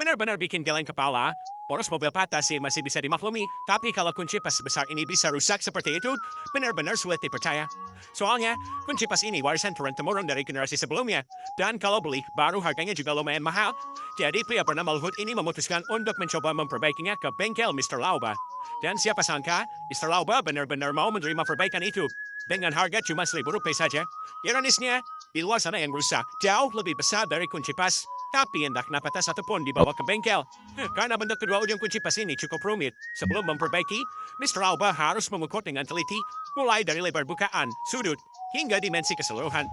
benar-benar bikin geleng kepala. Poros mobil patah sih masih bisa dimaklumi, tapi kalau kunci pas sebesar ini bisa rusak seperti itu, benar-benar sulit dipercaya. Soalnya, kunci pas ini warisan turun-temurun dari generasi sebelumnya, dan kalau beli, baru harganya juga lumayan mahal. Jadi pria bernama Luhut ini memutuskan untuk mencoba memperbaikinya ke bengkel Mr. Lauba. Dan siapa sangka, Mr. Lauba benar-benar mau menerima perbaikan itu. Dengan harga cuma Rp1.000 saja. Ironisnya, di luar sana yang rusak jauh lebih besar dari kunci pas. Tapi hendak napata satupun dibawa ke bengkel. Karena bentuk kedua ujung kunci pas ini cukup rumit. Sebelum memperbaiki, Mr. Alba harus mengukur dengan teliti, mulai dari lebar bukaan, sudut, hingga dimensi keseluruhan.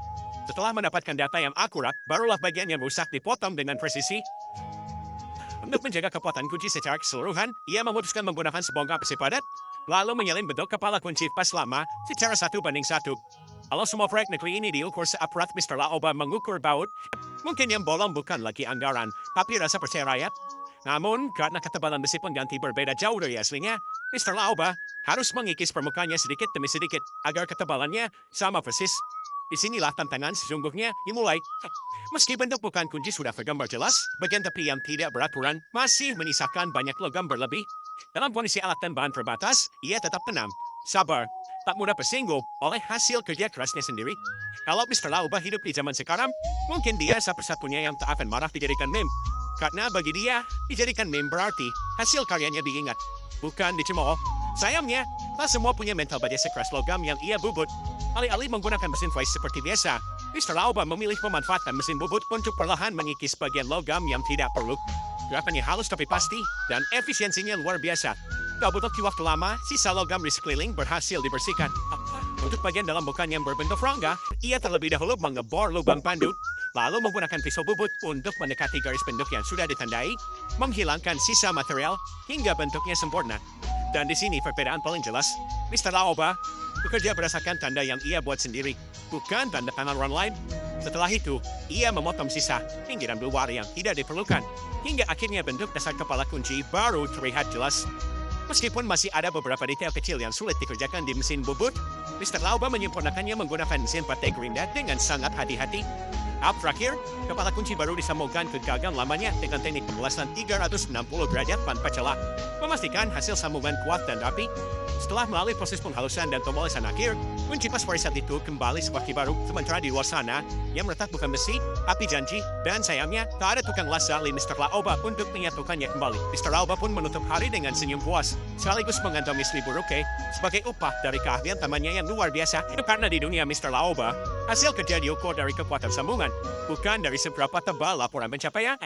Setelah mendapatkan data yang akurat, barulah bagian yang rusak dipotong dengan presisi. Untuk menjaga kekuatan kunci secara keseluruhan, ia memutuskan menggunakan sebongkah besi padat, lalu menyalin bentuk kepala kunci pas lama secara 1:1. Kalau semua proyek negeri ini diukur seakurat Mr. Laoba mengukur baut, mungkin yang bolong bukan lagi anggaran, tapi rasa percaya rakyat. Namun, karena ketebalan besi pengganti berbeda jauh dari aslinya, Mr. Laoba harus mengikis permukaannya sedikit demi sedikit agar ketebalannya sama persis. Disinilah tantangan sesungguhnya dimulai. Meski bentuk bukan kunci sudah tergambar jelas, bagian tepi yang tidak beraturan masih menyisakan banyak logam berlebih. Dalam kondisi alat dan bahan terbatas, ia tetap tenang, sabar, tak mudah tersinggung oleh hasil kerja kerasnya sendiri. Kalau Mr. Lauba hidup di zaman sekarang, mungkin dia satu-satunya yang tak akan marah dijadikan meme. Karena bagi dia, dijadikan meme berarti hasil karyanya diingat, bukan dicemooh. Sayangnya, tak semua punya mental baja sekeras logam yang ia bubut. Alih-alih menggunakan mesin voice seperti biasa, Mr. Lauba memilih memanfaatkan mesin bubut untuk perlahan mengikis bagian logam yang tidak perlu. Gerakannya halus tapi pasti, dan efisiensinya luar biasa. Tak butuh waktu lama, sisa logam di sekeliling berhasil dibersihkan. Untuk bagian dalam bukan yang berbentuk rongga, ia terlebih dahulu mengebor lubang pandut, lalu menggunakan pisau bubut untuk mendekati garis bentuk yang sudah ditandai, menghilangkan sisa material hingga bentuknya sempurna. Dan di sini perbedaan paling jelas, Mr. Laoba bekerja berdasarkan tanda yang ia buat sendiri, bukan tanda tangan orang lain. Setelah itu, ia memotong sisa pinggiran luar yang tidak diperlukan, hingga akhirnya bentuk dasar kepala kunci baru terlihat jelas. Meskipun masih ada beberapa detail kecil yang sulit dikerjakan di mesin bubut, Mr. Lauba menyempurnakannya menggunakan mesin partai gerinda dengan sangat hati-hati. Tahap terakhir, kepala kunci baru disambungkan ke gagang lamanya dengan teknik pengelasan 360 derajat tanpa celah, memastikan hasil sambungan kuat dan rapi. Setelah melalui proses penghalusan dan pemolasan akhir, kunci pas warisan itu kembali seperti baru, sementara di luar sana, yang meretak bukan besi, tapi janji, dan sayangnya, tak ada tukang las ahli Mr. Laoba untuk menyatukannya kembali. Mr. Laoba pun menutup hari dengan senyum puas, sekaligus mengantongi Rp1.000 sebagai upah dari keahlian temannya yang luar biasa. Karena di dunia Mr. Laoba, hasil kerja diukur dari kekuatan sambungan, bukan dari seberapa tebal laporan pencapaian.